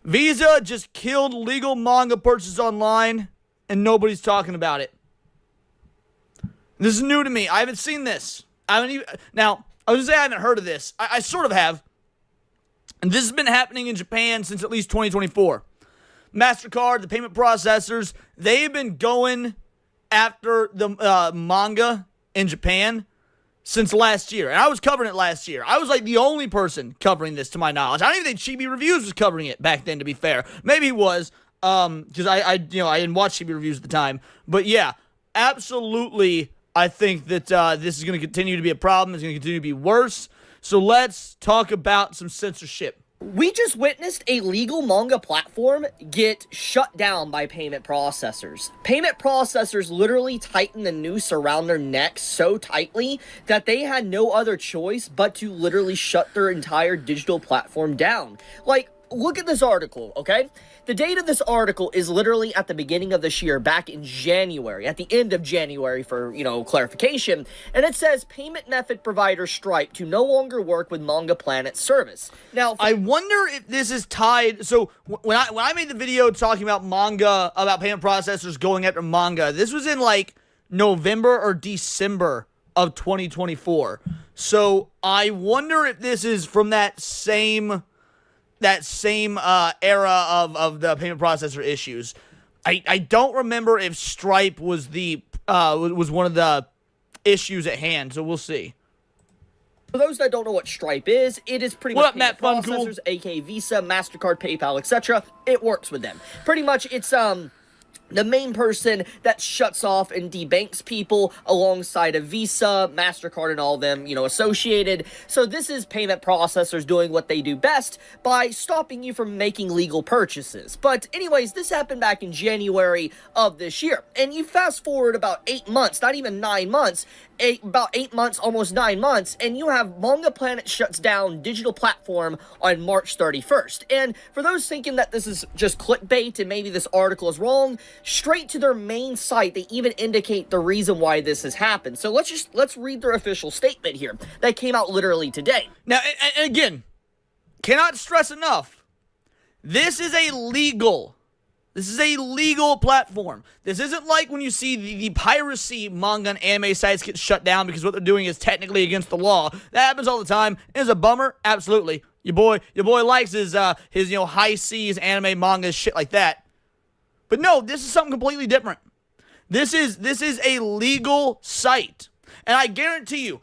Visa just killed legal manga purchases online, and nobody's talking about it. This is new to me. I haven't seen this. Now, I was going to say I haven't heard of this. I sort of have. And this has been happening in Japan since at least 2024. MasterCard, the payment processors, they've been going after the manga in Japan since last year. And I was covering it last year. I was like the only person covering this to my knowledge. I don't even think Chibi Reviews was covering it back then, to be fair. Maybe he was, because I didn't watch Chibi Reviews at the time. But yeah, absolutely, I think that this is going to continue to be a problem. It's going to continue to be worse. So let's talk about some censorship. We just witnessed a legal manga platform get shut down by payment processors. Payment processors literally tightened the noose around their necks so tightly that they had no other choice but to literally shut their entire digital platform down. Like, look at this article, okay? The date of this article is literally at the beginning of this year, back in January, at the end of January for, clarification, and it says payment method provider Stripe to no longer work with Manga Planet service. Now, I wonder if this is tied. So when I made the video talking about manga, about payment processors going after manga, this was in like November or December of 2024. So I wonder if this is from that same era of the payment processor issues. I don't remember if Stripe was was one of the issues at hand, so we'll see. For those that don't know what Stripe is, it is pretty much payment processors, aka Visa, MasterCard, PayPal, etc. It works with them. Pretty much, it's the main person that shuts off and debanks people alongside of Visa, MasterCard, and all of them, associated. So this is payment processors doing what they do best by stopping you from making legal purchases. But anyways, this happened back in January of this year. And you fast forward about 8 months, not even 9 months, about 8 months, almost 9 months, and you have Manga Planet shuts down digital platform on March 31st. And for those thinking that this is just clickbait and maybe this article is wrong, straight to their main site, they even indicate the reason why this has happened. So let's read their official statement here that came out literally today. Now, and again, cannot stress enough, this is a legal platform. This isn't like when you see the piracy manga and anime sites get shut down because what they're doing is technically against the law. That happens all the time. It's a bummer, absolutely. Your boy likes his high seas anime manga shit like that. But no, this is something completely different. This is a legal site. And I guarantee you,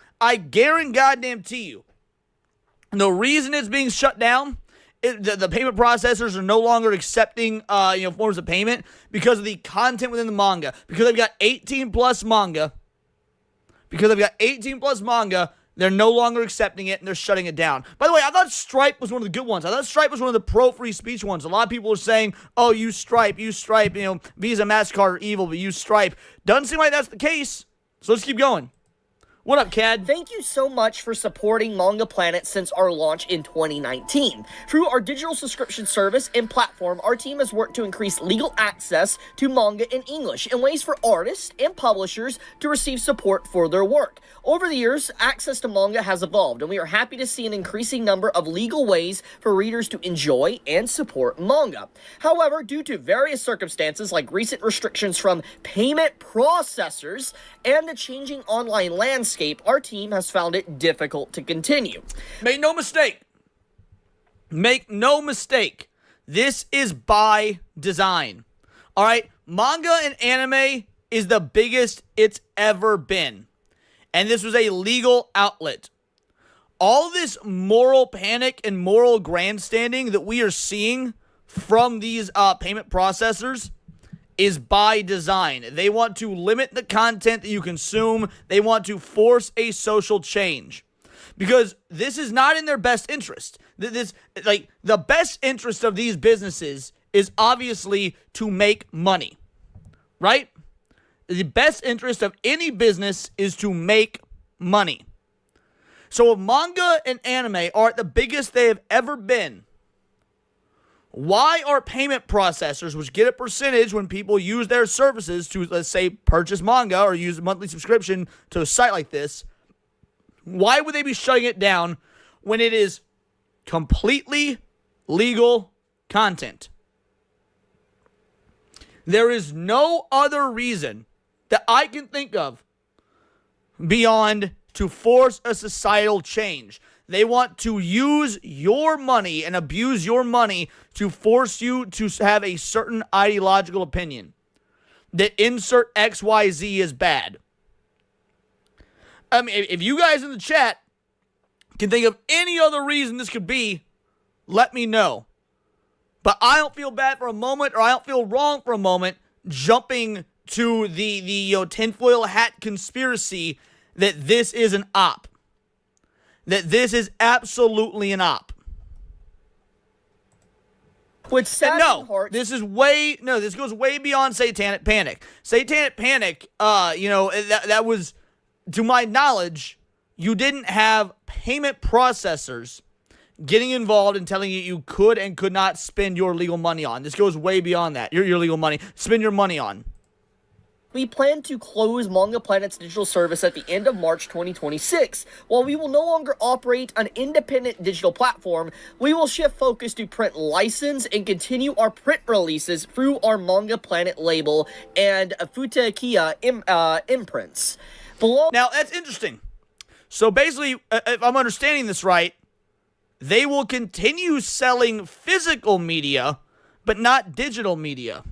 the reason it's being shut down, the payment processors are no longer accepting forms of payment because of the content within the manga. Because they've got 18 plus manga. They're no longer accepting it, and they're shutting it down. By the way, I thought Stripe was one of the good ones. I thought Stripe was one of the pro-free speech ones. A lot of people are saying, oh, use Stripe, Visa, MasterCard are evil, but use Stripe. Doesn't seem like that's the case, so let's keep going. What up, Cad? Thank you so much for supporting Manga Planet since our launch in 2019. Through our digital subscription service and platform, our team has worked to increase legal access to manga in English and ways for artists and publishers to receive support for their work. Over the years, access to manga has evolved, and we are happy to see an increasing number of legal ways for readers to enjoy and support manga. However, due to various circumstances like recent restrictions from payment processors and the changing online landscape, our team has found it difficult to continue. Make no mistake. This is by design. All right? Manga and anime is the biggest it's ever been. And this was a legal outlet. All this moral panic and moral grandstanding that we are seeing from these payment processors is by design. They want to limit the content that you consume. They want to force a social change. Because this is not in their best interest. The best interest of these businesses is obviously to make money. Right? The best interest of any business is to make money. So if manga and anime are at the biggest they have ever been, why are payment processors, which get a percentage when people use their services to, let's say, purchase manga or use a monthly subscription to a site like this, why would they be shutting it down when it is completely legal content. There is no other reason that I can think of beyond to force a societal change. They want to use your money and abuse your money to force you to have a certain ideological opinion. That insert XYZ is bad. I mean, if you guys in the chat can think of any other reason this could be, let me know. But I don't feel bad for a moment, or I don't feel wrong for a moment, jumping to the tinfoil hat conspiracy that this is an op. That this is absolutely an op. Which this goes way beyond Satanic Panic. Satanic Panic, that was, to my knowledge, you didn't have payment processors getting involved and telling you could and could not spend your legal money on. This goes way beyond that. Your legal money. Spend your money on. We plan to close Manga Planet's digital service at the end of March 2026. While we will no longer operate an independent digital platform, we will shift focus to print license and continue our print releases through our Manga Planet label and Futekiya imprints. Now, that's interesting. So basically, if I'm understanding this right, they will continue selling physical media, but not digital media.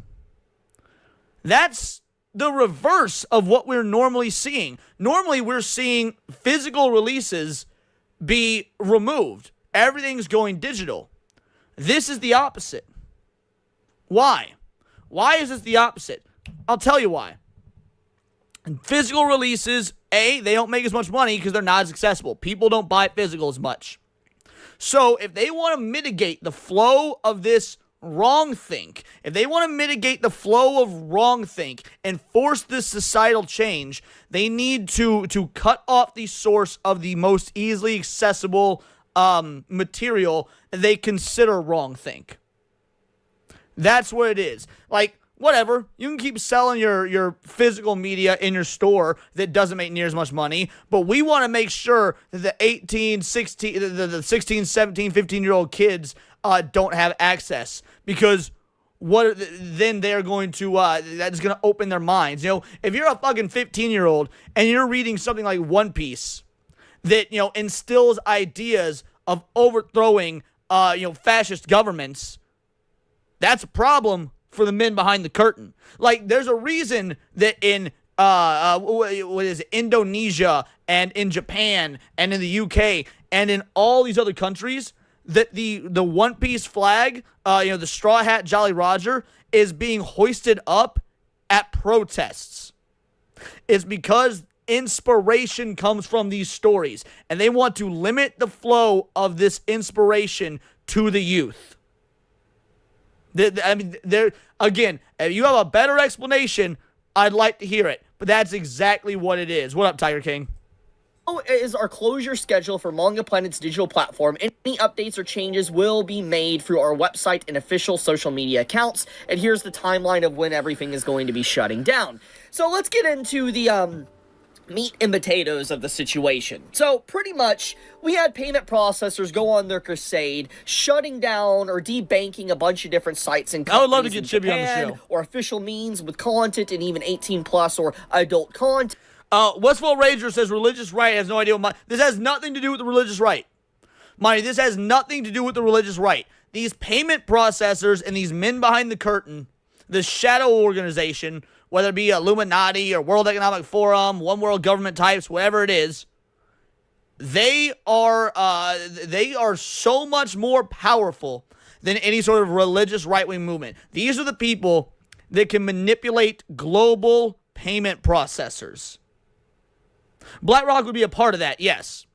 That's the reverse of what we're normally seeing. Normally, we're seeing physical releases be removed. Everything's going digital. This is the opposite. Why? Why is this the opposite? I'll tell you why. Physical releases, they don't make as much money because they're not as accessible. People don't buy physical as much. So if they want to mitigate the flow of this wrongthink, if they want to mitigate the flow of wrongthink and force this societal change, they need to cut off the source of the most easily accessible material they consider wrongthink. That's what it is. Like, whatever, you can keep selling your physical media in your store that doesn't make near as much money, but we want to make sure that the 18, 16, the 16, 17, 15-year-old kids don't have access, because then they're going to, that's going to open their minds. If you're a fucking 15-year-old and you're reading something like One Piece that, instills ideas of overthrowing, fascist governments, that's a problem for the men behind the curtain. Like, there's a reason that in Indonesia and in Japan and in the UK and in all these other countries that the One Piece flag, the Straw Hat Jolly Roger, is being hoisted up at protests. It's because inspiration comes from these stories, and they want to limit the flow of this inspiration to the youth. Again, if you have a better explanation, I'd like to hear it. But that's exactly what it is. What up, Tiger King? Is our closure schedule for Manga Planet's digital platform. Any updates or changes will be made through our website and official social media accounts. And here's the timeline of when everything is going to be shutting down. So let's get into the meat and potatoes of the situation. So pretty much, we had payment processors go on their crusade, shutting down or debanking a bunch of different sites and companies. I would love to get Chibi on the show. Or official means with content and even 18 plus or adult content. Westfall Ranger says religious right has no idea what this has nothing to do with the religious right. This has nothing to do with the religious right. These payment processors and these men behind the curtain, the shadow organization, whether it be Illuminati or World Economic Forum, One World Government types, whatever it is, they are so much more powerful than any sort of religious right-wing movement. These are the people that can manipulate global payment processors. BlackRock would be a part of that, yes.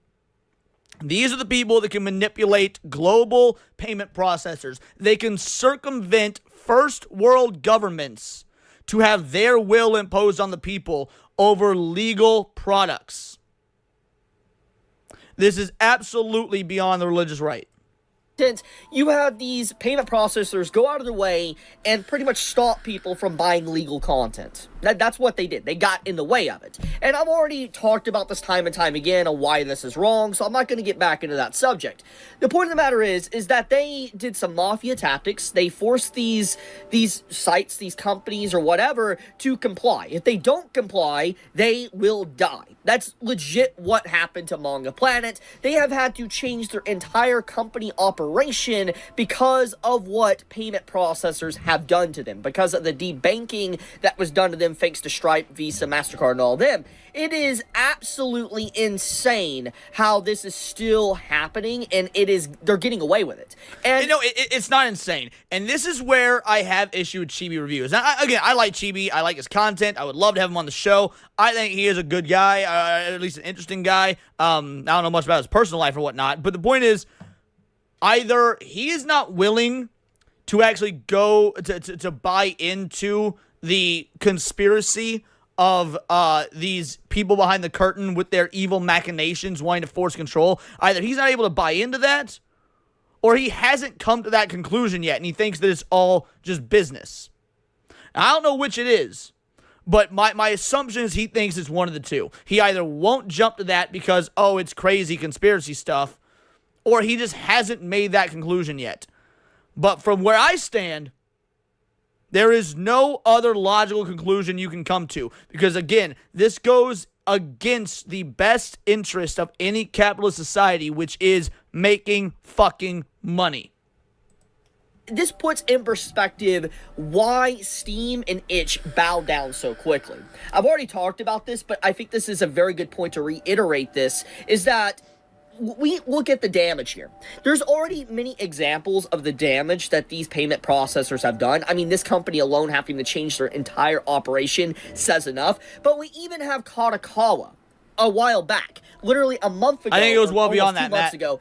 These are the people that can manipulate global payment processors. They can circumvent first world governments to have their will imposed on the people over legal products. This is absolutely beyond the religious right. You have these payment processors go out of their way and pretty much stop people from buying legal content. That's what they did. They got in the way of it. And I've already talked about this time and time again on why this is wrong, so I'm not going to get back into that subject. The point of the matter is that they did some mafia tactics. They forced these sites, these companies, or whatever, to comply. If they don't comply, they will die. That's legit what happened to Manga Planet. They have had to change their entire company operation because of what payment processors have done to them, because of the debanking that was done to them thanks to Stripe, Visa, MasterCard, and all them. It is absolutely insane how this is still happening, and they're getting away with it. And it's not insane. And this is where I have issue with Chibi Reviews. Now, I like Chibi. I like his content. I would love to have him on the show. I think he is a good guy, at least an interesting guy. I don't know much about his personal life or whatnot, but the point is, either he is not willing to actually go to buy into the conspiracy of these people behind the curtain with their evil machinations wanting to force control. Either he's not able to buy into that, or he hasn't come to that conclusion yet, and he thinks that it's all just business. I don't know which it is, but my assumption is he thinks it's one of the two. He either won't jump to that because, oh, it's crazy conspiracy stuff, or he just hasn't made that conclusion yet. But from where I stand, there is no other logical conclusion you can come to. Because, again, this goes against the best interest of any capitalist society, which is making fucking money. This puts in perspective why Steam and itch bow down so quickly. I've already talked about this, but I think this is a very good point to reiterate this, is that we look at the damage here. There's already many examples of the damage that these payment processors have done. I mean, this company alone having to change their entire operation says enough. But we even have Kadokawa a while back, literally a month ago. I think it was well beyond that, 2 months ago.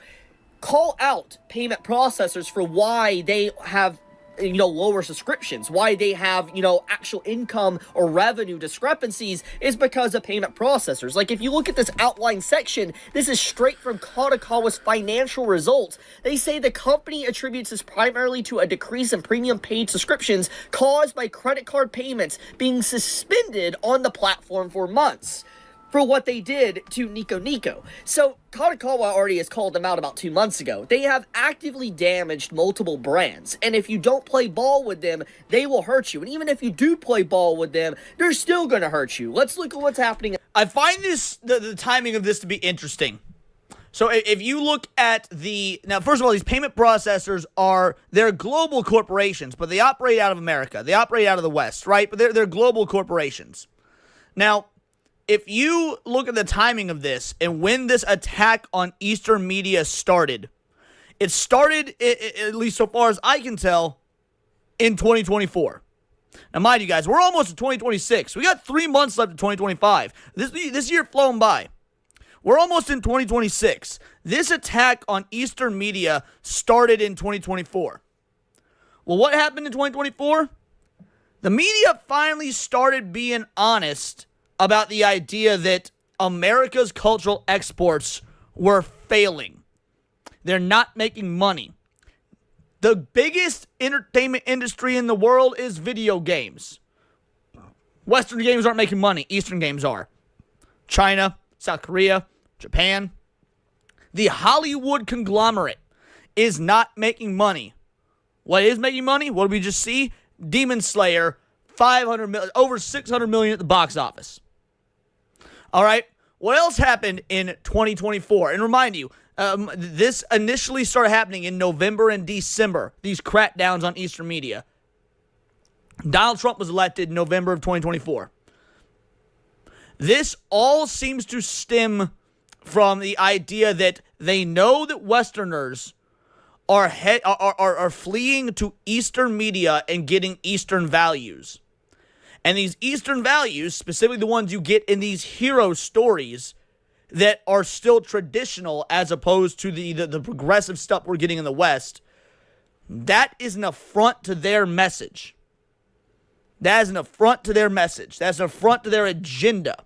Call out payment processors for why they have, lower subscriptions, why they have, actual income or revenue discrepancies is because of payment processors. Like, if you look at this outline section, this is straight from Kadokawa's financial results. They say the company attributes this primarily to a decrease in premium paid subscriptions caused by credit card payments being suspended on the platform for months for what they did to Niconico. So, Kadokawa already has called them out about 2 months ago. They have actively damaged multiple brands, and if you don't play ball with them, they will hurt you. And even if you do play ball with them, they're still going to hurt you. Let's look at what's happening. I find the timing of this to be interesting. So if you look at now, first of all, these payment processors they're global corporations, but they operate out of America. They operate out of the West, right? But they're global corporations. Now, if you look at the timing of this and when this attack on Eastern media started, it started, at least so far as I can tell, in 2024. Now, mind you guys, we're almost in 2026. We got 3 months left in 2025. This year flown by. We're almost in 2026. This attack on Eastern media started in 2024. Well, what happened in 2024? The media finally started being honest about the idea that America's cultural exports were failing. They're not making money. The biggest entertainment industry in the world is video games. Western games aren't making money. Eastern games are. China, South Korea, Japan. The Hollywood conglomerate is not making money. What is making money? What did we just see? Demon Slayer, 500 million, over 600 million at the box office. All right, what else happened in 2024? And remind you, this initially started happening in November and December, these crackdowns on Eastern media. Donald Trump was elected in November of 2024. This all seems to stem from the idea that they know that Westerners are fleeing to Eastern media and getting Eastern values. And these Eastern values, specifically the ones you get in these hero stories that are still traditional as opposed to the progressive stuff we're getting in the West, that is an affront to their message. That is an affront to their message. That's an affront to their agenda.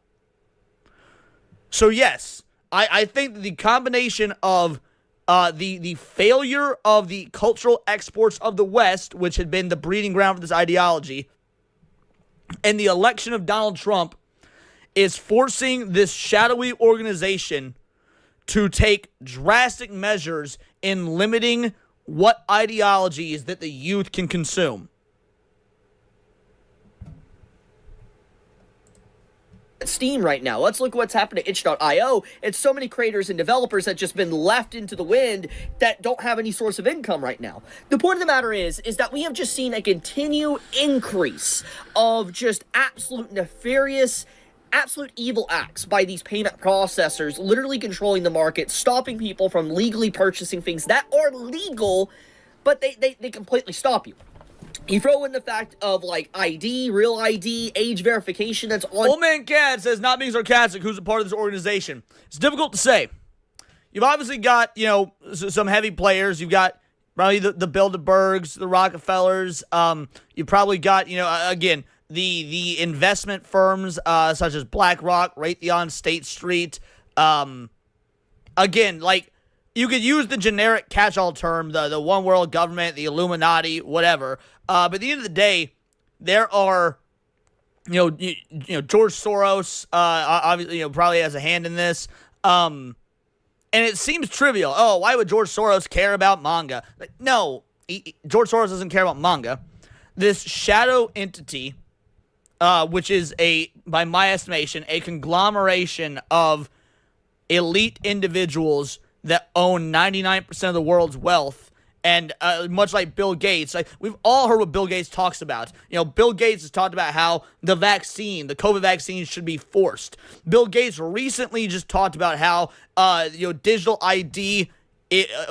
So yes, I think that the combination of the failure of the cultural exports of the West, which had been the breeding ground for this ideology, And the election of Donald Trump is forcing this shadowy organization to take drastic measures in limiting what ideologies that the youth can consume. Steam right now. Let's look at what's happened to itch.io. It's so many creators and developers that just been left into the wind that don't have any source of income right now. The point of the matter is that we have just seen a continued increase of just absolute nefarious, absolute evil acts by these payment processors, literally controlling the market, stopping people from legally purchasing things that are legal, but they completely stop you. You throw in the fact of, like, ID, real ID, age verification that's on... Old Man Cat says, not being sarcastic, who's a part of this organization? It's difficult to say. You've obviously got, you know, some heavy players. You've got probably the Bilderbergs, the Rockefellers. You've probably got, you know, again, the investment firms such as BlackRock, Raytheon, State Street. Again, like, you could use the generic catch-all term, the one world government, the Illuminati, whatever. But at the end of the day, there are, you know, George Soros, obviously, you know, probably has a hand in this. And it seems trivial. Oh, why would George Soros care about manga? Like, no, George Soros doesn't care about manga. This shadow entity, which is by my estimation, a conglomeration of elite individuals that own 99% of the world's wealth. And much like Bill Gates, like, we've all heard what Bill Gates talks about. You know, Bill Gates has talked about how the COVID vaccine should be forced. Bill Gates recently just talked about how, you know, digital ID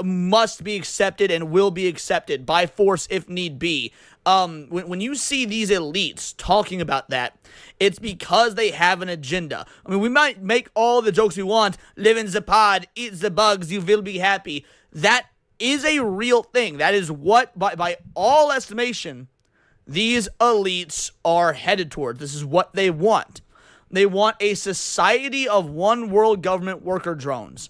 must be accepted and will be accepted by force if need be. When you see these elites talking about that, it's because they have an agenda. I mean, we might make all the jokes we want, live in the pod, eat the bugs, you will be happy. That is a real thing. That is what, by all estimation, these elites are headed towards. This is what they want. They want a society of one world government worker drones.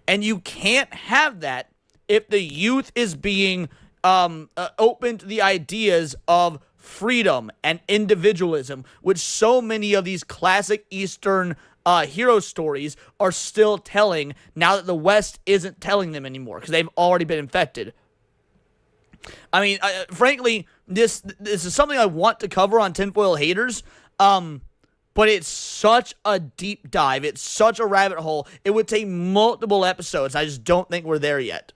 And you can't have that if the youth is being open to the ideas of freedom and individualism, which so many of these classic Eastern hero stories are still telling now that the West isn't telling them anymore because they've already been infected. I mean, frankly, this is something I want to cover on Tinfoil Haters, but it's such a deep dive. It's such a rabbit hole. It would take multiple episodes. I just don't think we're there yet.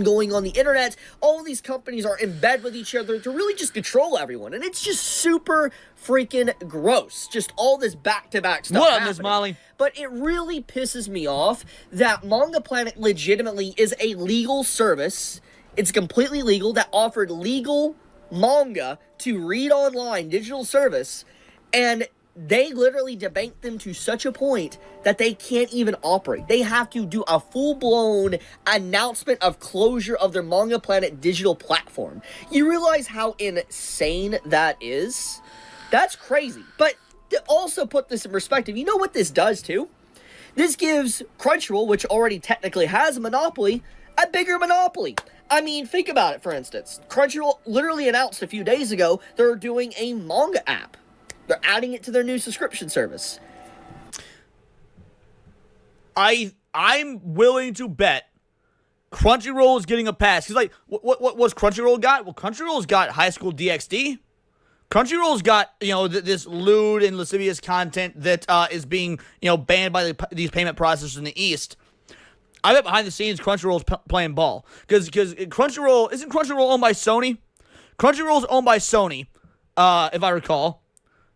Going on the internet, all of these companies are in bed with each other to really just control everyone, and it's just super freaking gross. Just all this back-to-back stuff. What up, Miss Molly? But it really pisses me off that Manga Planet legitimately is a legal service. It's completely legal that offered legal manga to read online, digital service, and they literally debank them to such a point that they can't even operate. They have to do a full-blown announcement of closure of their Manga Planet digital platform. You realize how insane that is? That's crazy. But to also put this in perspective, you know what this does too? This gives Crunchyroll, which already technically has a monopoly, a bigger monopoly. I mean, think about it, for instance. Crunchyroll literally announced a few days ago they're doing a manga app. They're adding it to their new subscription service. I'm willing to bet Crunchyroll is getting a pass. Because, like, what's Crunchyroll got? Well, Crunchyroll's got High School DxD. Crunchyroll's got, you know, this lewd and lascivious content that is being, you know, banned by these payment processors in the East. I bet behind the scenes Crunchyroll's playing ball. Because Crunchyroll, isn't Crunchyroll owned by Sony? Crunchyroll's owned by Sony, if I recall.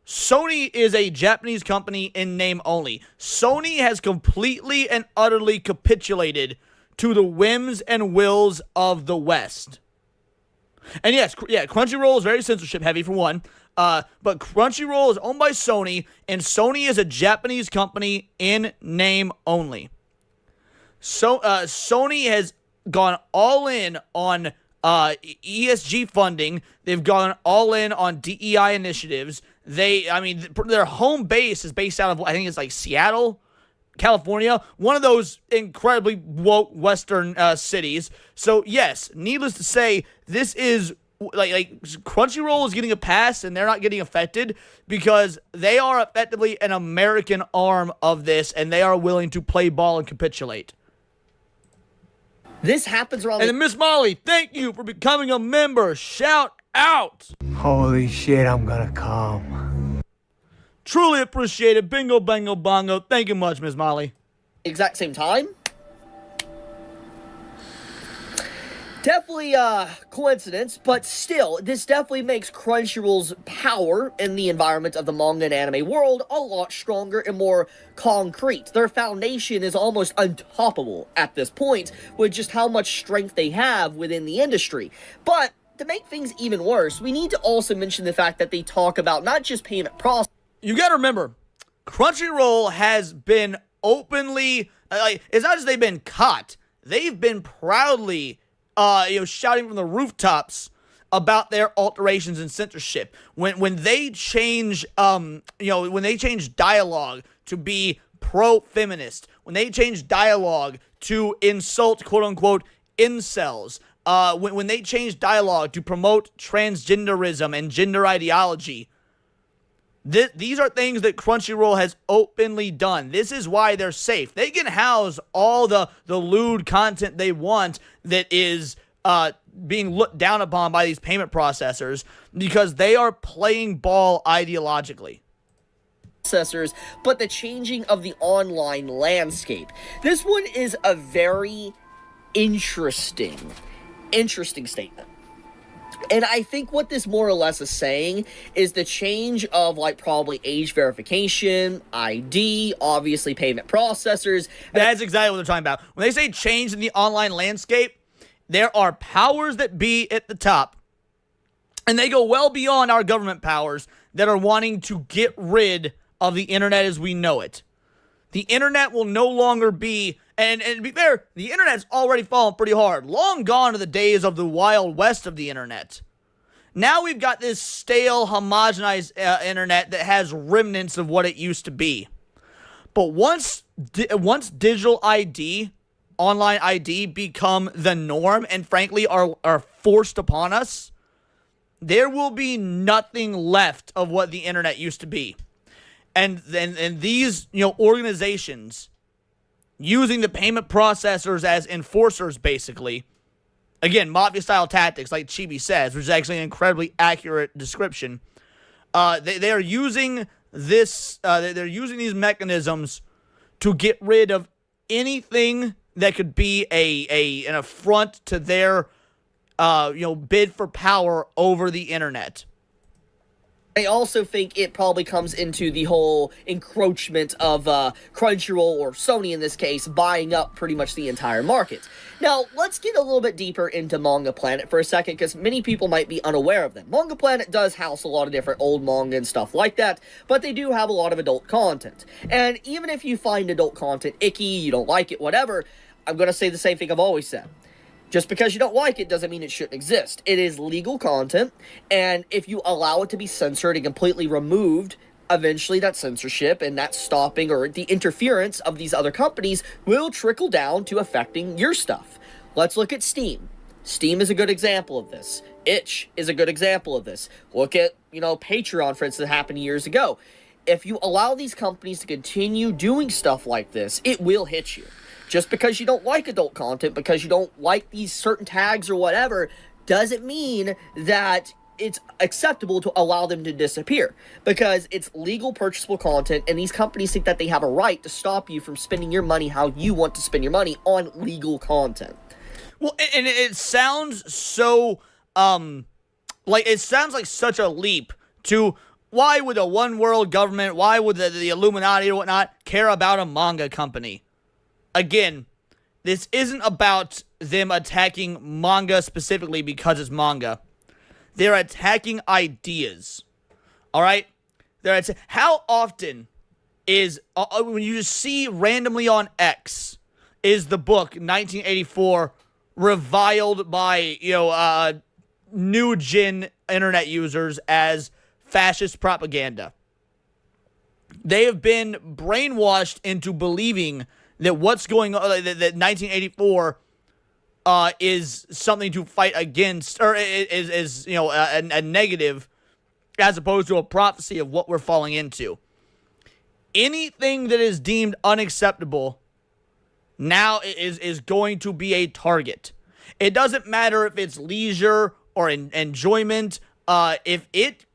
Sony is a Japanese company in name only. Sony has completely and utterly capitulated to the whims and wills of the West. And yes, Crunchyroll is very censorship heavy for one, but Crunchyroll is owned by Sony, and Sony is a Japanese company in name only. So Sony has gone all in on ESG funding. They've gone all in on DEI initiatives. Their home base is based out of, I think it's like Seattle, California, one of those incredibly woke Western cities. So yes, needless to say, this is like Crunchyroll is getting a pass and they're not getting affected because they are effectively an American arm of this and they are willing to play ball and capitulate. This happens around. And then Miss Molly, thank you for becoming a member. Shout out. Holy shit, I'm gonna come. Truly appreciate it. Bingo, bango, bongo. Thank you much, Miss Molly. Exact same time. Definitely coincidence, but still, this definitely makes Crunchyroll's power in the environment of the manga and anime world a lot stronger and more concrete. Their foundation is almost untoppable at this point, with just how much strength they have within the industry. But to make things even worse, we need to also mention the fact that they talk about not just payment process. You gotta remember, Crunchyroll has been openly, it's not just they've been caught, they've been proudly shouting from the rooftops about their alterations and censorship. When they change, when they change dialogue to be pro-feminist, when they change dialogue to insult quote-unquote incels, when they change dialogue to promote transgenderism and gender ideology, these are things that Crunchyroll has openly done. This is why they're safe. They can house all the lewd content they want that is being looked down upon by these payment processors because they are playing ball ideologically. But the changing of the online landscape. This one is a very interesting statement. And I think what this more or less is saying is the change of, probably age verification, ID, obviously payment processors. That's exactly what they're talking about. When they say change in the online landscape, there are powers that be at the top, and they go well beyond our government powers that are wanting to get rid of the internet as we know it. The internet will no longer be, and to be fair, the internet's already fallen pretty hard. Long gone are the days of the Wild West of the internet. Now we've got this stale, homogenized internet that has remnants of what it used to be. But once digital ID, online ID, become the norm and frankly are forced upon us, there will be nothing left of what the internet used to be. And these, organizations using the payment processors as enforcers, basically, again, Mafia-style tactics, like Chibi says, which is actually an incredibly accurate description. They are using this. They're using these mechanisms to get rid of anything that could be an affront to their, bid for power over the internet. I also think it probably comes into the whole encroachment of Crunchyroll, or Sony in this case, buying up pretty much the entire market. Now, let's get a little bit deeper into Manga Planet for a second, because many people might be unaware of them. Manga Planet does house a lot of different old manga and stuff like that, but they do have a lot of adult content. And even if you find adult content icky, you don't like it, whatever, I'm going to say the same thing I've always said. Just because you don't like it doesn't mean it shouldn't exist. It is legal content, and if you allow it to be censored and completely removed, eventually that censorship and that stopping or the interference of these other companies will trickle down to affecting your stuff. Let's look at Steam. Steam is a good example of this. Itch is a good example of this. Look at, Patreon, for instance, that happened years ago. If you allow these companies to continue doing stuff like this, it will hit you. Just because you don't like adult content, because you don't like these certain tags or whatever, doesn't mean that it's acceptable to allow them to disappear. Because it's legal purchasable content, and these companies think that they have a right to stop you from spending your money how you want to spend your money on legal content. Well, and it sounds so, it sounds like such a leap to, why would a one world government, why would the Illuminati or whatnot care about a manga company? Again, this isn't about them attacking manga specifically because it's manga. They're attacking ideas. All right? How often is, when you just see randomly on X, is the book 1984 reviled by, new gen internet users as fascist propaganda? They have been brainwashed into believing that what's going on, that 1984 is something to fight against, or is a negative, as opposed to a prophecy of what we're falling into. Anything that is deemed unacceptable now is going to be a target. It doesn't matter if it's leisure or enjoyment. If it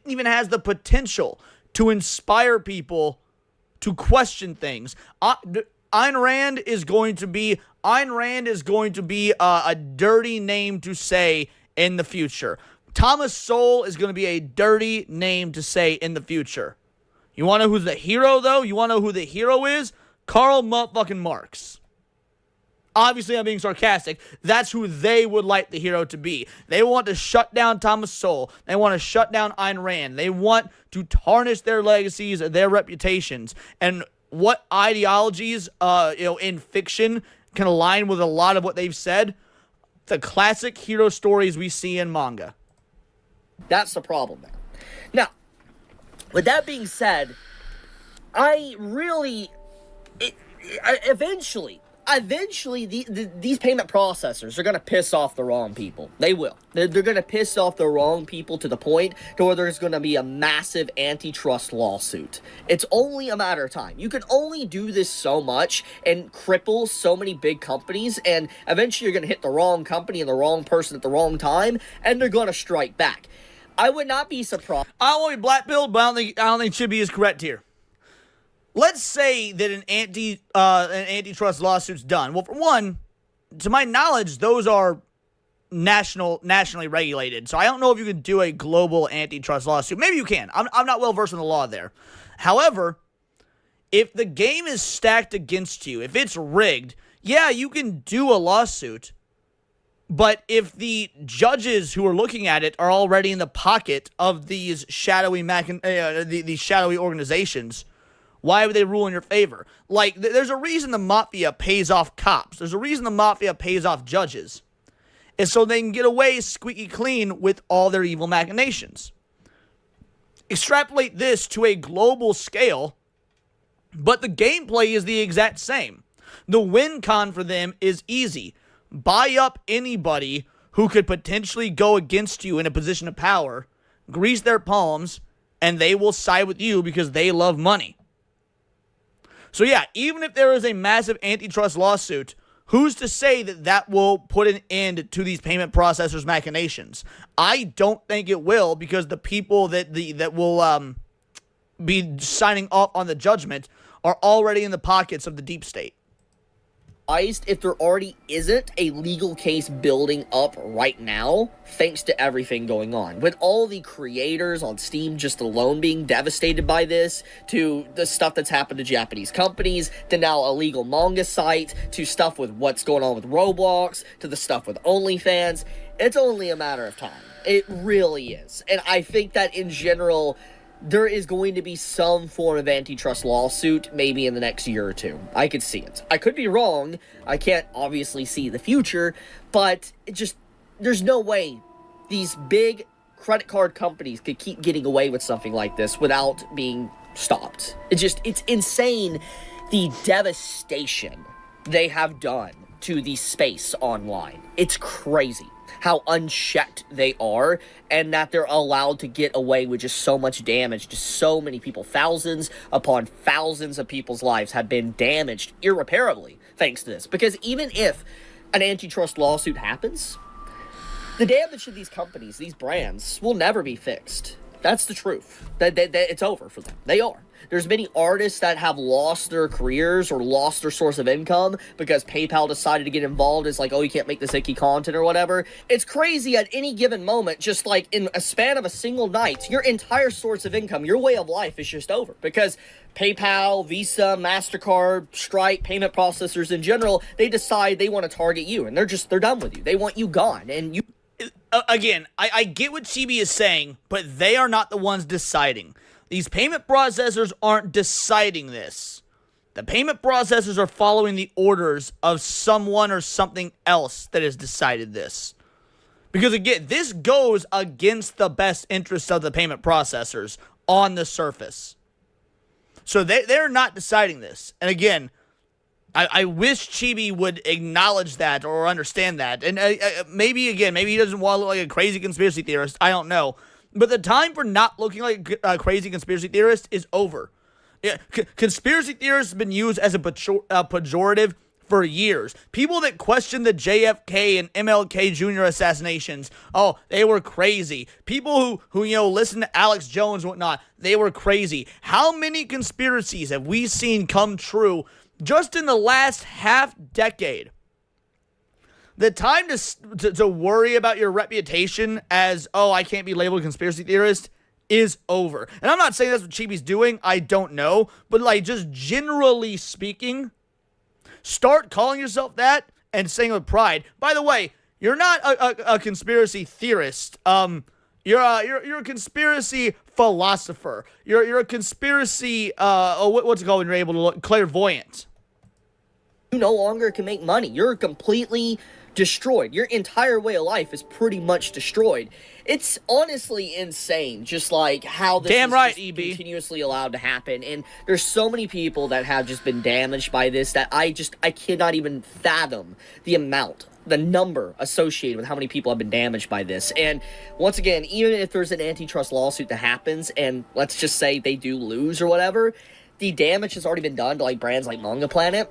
even has the potential to inspire people to question things, Ayn Rand is going to be a dirty name to say in the future. Thomas Sowell is going to be a dirty name to say in the future. You want to know who's the hero, though? You want to know who the hero is? Karl motherfucking Marx. Obviously, I'm being sarcastic. That's who they would like the hero to be. They want to shut down Thomas Sowell. They want to shut down Ayn Rand. They want to tarnish their legacies, their reputations. And what ideologies, in fiction can align with a lot of what they've said? The classic hero stories we see in manga. That's the problem there. Now, with that being said, eventually, these payment processors are going to piss off the wrong people. They will. They're going to piss off the wrong people to the point to where there's going to be a massive antitrust lawsuit. It's only a matter of time. You can only do this so much and cripple so many big companies, and eventually you're going to hit the wrong company and the wrong person at the wrong time, and they're going to strike back. I would not be surprised. I don't want to be black-pilled, but I don't think Chibi is correct here. Let's say that an antitrust lawsuit's done. Well, for one, to my knowledge, those are nationally regulated. So I don't know if you can do a global antitrust lawsuit. Maybe you can. I'm not well versed in the law there. However, if the game is stacked against you, if it's rigged, yeah, you can do a lawsuit. But if the judges who are looking at it are already in the pocket of these shadowy these shadowy organizations, why would they rule in your favor? Like, there's a reason the Mafia pays off cops. There's a reason the Mafia pays off judges. It's so they can get away squeaky clean with all their evil machinations. Extrapolate this to a global scale, but the gameplay is the exact same. The win con for them is easy. Buy up anybody who could potentially go against you in a position of power, grease their palms, and they will side with you because they love money. So yeah, even if there is a massive antitrust lawsuit, who's to say that will put an end to these payment processors' machinations? I don't think it will, because the people that will be signing off on the judgment are already in the pockets of the deep state. If there already isn't a legal case building up right now, thanks to everything going on. With all the creators on Steam just alone being devastated by this, to the stuff that's happened to Japanese companies, to now a legal manga site, to stuff with what's going on with Roblox, to the stuff with OnlyFans, it's only a matter of time. It really is. And I think that in general, there is going to be some form of antitrust lawsuit maybe in the next year or two. I could see it. I could be wrong. I can't obviously see the future, but there's no way these big credit card companies could keep getting away with something like this without being stopped. It's insane the devastation they have done to the space online. It's crazy how unchecked they are, and that they're allowed to get away with just so much damage to so many people. Thousands upon thousands of people's lives have been damaged irreparably thanks to this. Because even if an antitrust lawsuit happens, the damage to these companies, these brands, will never be fixed. That's the truth. That it's over for them. They are. There's many artists that have lost their careers or lost their source of income because PayPal decided to get involved. It's like, oh, you can't make this icky content or whatever. It's crazy at any given moment, just like in a span of a single night, your entire source of income, your way of life is just over. Because PayPal, Visa, MasterCard, Stripe, payment processors in general, they decide they want to target you, and they're done with you. They want you gone, and you... Again, I get what Chibi is saying, but they are not the ones deciding. These payment processors aren't deciding this. The payment processors are following the orders of someone or something else that has decided this. Because again, this goes against the best interests of the payment processors on the surface. So they're not deciding this. And again, I wish Chibi would acknowledge that or understand that. And maybe he doesn't want to look like a crazy conspiracy theorist. I don't know. But the time for not looking like a crazy conspiracy theorist is over. Yeah, conspiracy theorists have been used as a pejorative for years. People that question the JFK and MLK Jr. assassinations, oh, they were crazy. People who listen to Alex Jones and whatnot, they were crazy. How many conspiracies have we seen come true just in the last half decade? The time to worry about your reputation as, oh, I can't be labeled a conspiracy theorist is over. And I'm not saying that's what Chibi's doing. I don't know. But, like, just generally speaking, start calling yourself that and saying it with pride. By the way, you're not a conspiracy theorist. You're a conspiracy philosopher. You're a conspiracy, what's it called when you're able to look? Clairvoyant. You no longer can make money. You're completely destroyed. Your entire way of life is pretty much destroyed. It's honestly insane, just like how this is continuously allowed to happen. And there's so many people that have just been damaged by this that I cannot even fathom the number associated with how many people have been damaged by this. And once again, even if there's an antitrust lawsuit that happens, and let's just say they do lose or whatever, the damage has already been done to like brands like Manga Planet.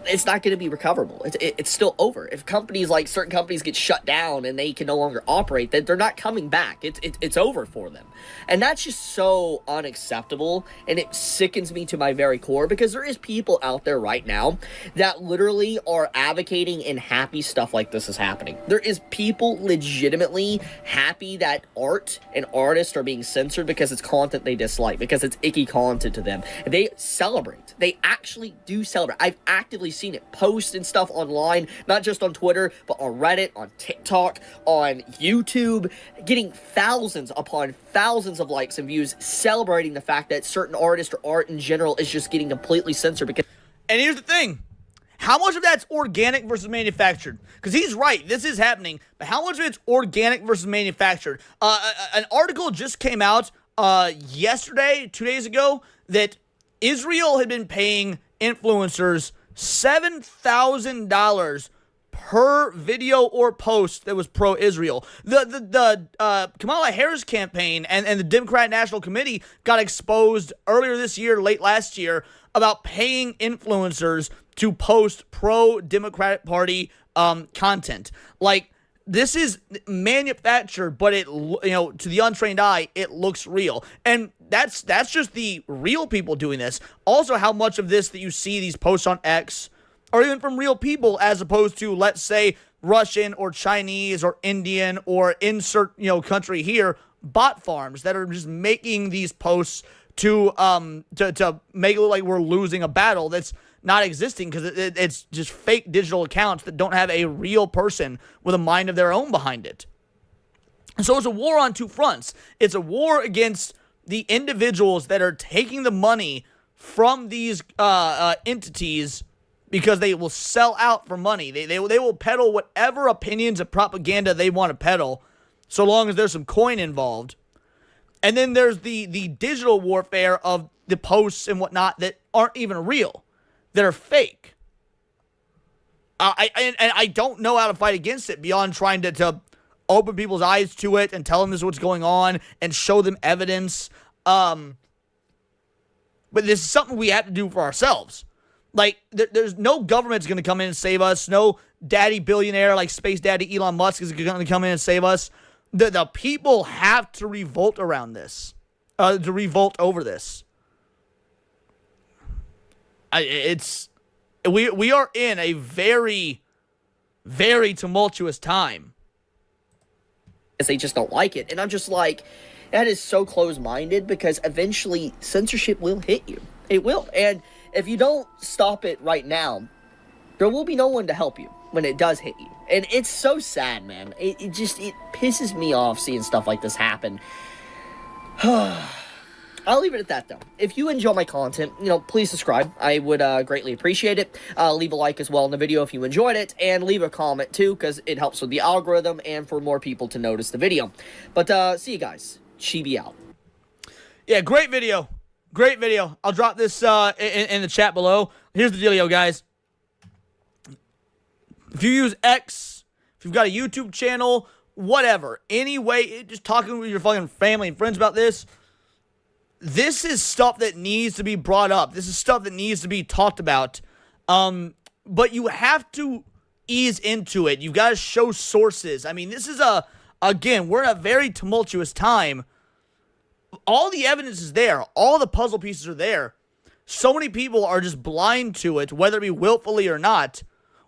It's not going to be recoverable. It's still over. If certain companies get shut down and they can no longer operate, then they're not coming back. It's over for them. And that's just so unacceptable, and it sickens me to my very core, because there is people out there right now that literally are advocating and happy stuff like this is happening. There is people legitimately happy that art and artists are being censored because it's content they dislike, because it's icky content to them. And they celebrate. They actually do celebrate. I've actively seen it post and stuff online, not just on Twitter, but on Reddit, on TikTok, on YouTube, getting thousands upon thousands of likes and views, celebrating the fact that certain artists or art in general is just getting completely censored. And here's the thing. How much of that's organic versus manufactured? Because he's right, this is happening, but how much of it's organic versus manufactured? An article just came out yesterday, 2 days ago, that Israel had been paying influencers $7,000 per video or post that was pro-Israel. The Kamala Harris campaign and the Democratic National Committee got exposed earlier this year, late last year, about paying influencers to post pro-Democratic Party content. Like, this is manufactured, but it, to the untrained eye, it looks real. And that's just the real people doing this. Also, how much of this that you see, these posts on X, are even from real people, as opposed to, let's say, Russian or Chinese or Indian or insert, country here, bot farms that are just making these posts to make it look like we're losing a battle that's not existing, because it's just fake digital accounts that don't have a real person with a mind of their own behind it. So it's a war on two fronts. It's a war against the individuals that are taking the money from these entities because they will sell out for money. They will peddle whatever opinions and propaganda they want to peddle, so long as there's some coin involved. And then there's the digital warfare of the posts and whatnot that aren't even real, that are fake. I don't know how to fight against it beyond trying to open people's eyes to it and tell them this is what's going on and show them evidence. But this is something we have to do for ourselves. Like, there's no government's going to come in and save us. No daddy billionaire like Space Daddy Elon Musk is going to come in and save us. The people have to revolt around this, to revolt over this. We are in a very, very tumultuous time. They just don't like it. And I'm just like, that is so close-minded, because eventually censorship will hit you. It will. And if you don't stop it right now, there will be no one to help you when it does hit you. And it's so sad, man. It pisses me off seeing stuff like this happen. I'll leave it at that, though. If you enjoy my content, please subscribe. I would greatly appreciate it. Leave a like as well in the video if you enjoyed it, and leave a comment too, because it helps with the algorithm and for more people to notice the video. But see you guys. Chibi out. Yeah, great video. Great video. I'll drop this in the chat below. Here's the dealio, guys. If you use X, if you've got a YouTube channel, whatever, anyway, just talking with your fucking family and friends about this, this is stuff that needs to be brought up. This is stuff that needs to be talked about. But you have to ease into it. You've got to show sources. I mean, this is again, we're in a very tumultuous time. All the evidence is there. All the puzzle pieces are there. So many people are just blind to it, whether it be willfully or not,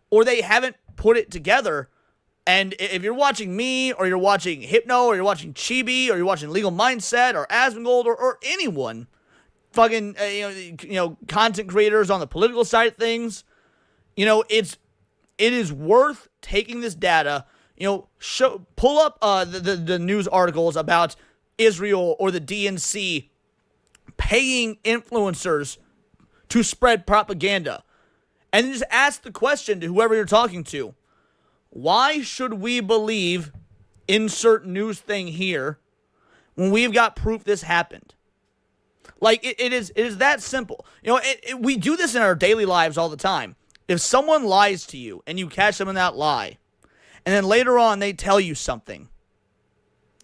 or they haven't put it together. And if you're watching me, or you're watching Hypno, or you're watching Chibi, or you're watching Legal Mindset, or Asmongold, or anyone, fucking, content creators on the political side of things, it is worth taking this data, pull up the news articles about Israel or the DNC paying influencers to spread propaganda. And then just ask the question to whoever you're talking to. Why should we believe insert news thing here when we've got proof this happened? Like, it is that simple. We do this in our daily lives all the time. If someone lies to you and you catch them in that lie, and then later on they tell you something,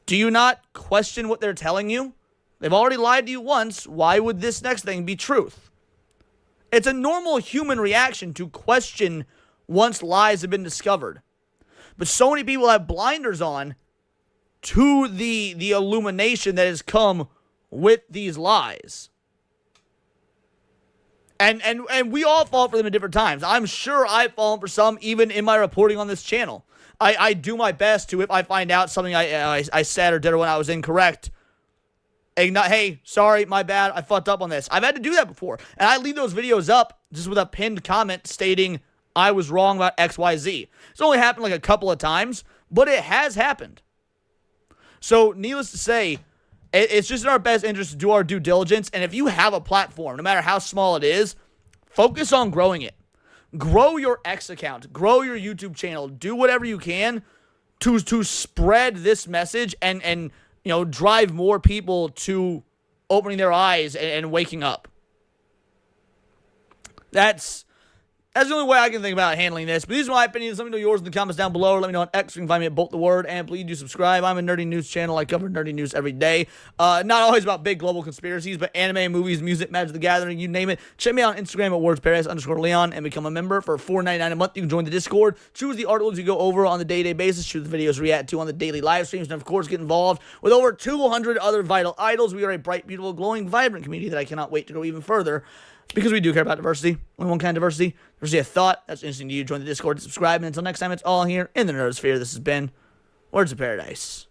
do you not question what they're telling you? They've already lied to you once. Why would this next thing be truth? It's a normal human reaction to question once lies have been discovered. But so many people have blinders on to the illumination that has come with these lies. And we all fall for them at different times. I'm sure I've fallen for some even in my reporting on this channel. I do my best to, if I find out something I said or did when I was incorrect, hey, sorry, my bad, I fucked up on this. I've had to do that before. And I leave those videos up just with a pinned comment stating I was wrong about XYZ. It's only happened like a couple of times, but it has happened. So, needless to say, it's just in our best interest to do our due diligence. And if you have a platform, no matter how small it is, focus on growing it. Grow your X account. Grow your YouTube channel. Do whatever you can to spread this message and drive more people to opening their eyes and waking up. That's the only way I can think about handling this. But these are my opinions. Let me know yours in the comments down below. Let me know on X. You can find me at Bolt the Word. And please do subscribe. I'm a nerdy news channel. I cover nerdy news every day. Not always about big global conspiracies, but anime, movies, music, Magic the Gathering, you name it. Check me out on Instagram at wordsparadise_Leon and become a member for $4.99 a month. You can join the Discord. Choose the articles you go over on the day-to-day basis. Choose the videos react to on the daily live streams. And, of course, get involved with over 200 other vital idols. We are a bright, beautiful, glowing, vibrant community that I cannot wait to go even further. Because we do care about diversity. Only one kind of diversity. Diversity of thought. That's interesting to you. Join the Discord, subscribe, and until next time, it's all here in the Nerdosphere. This has been Words of Paradise.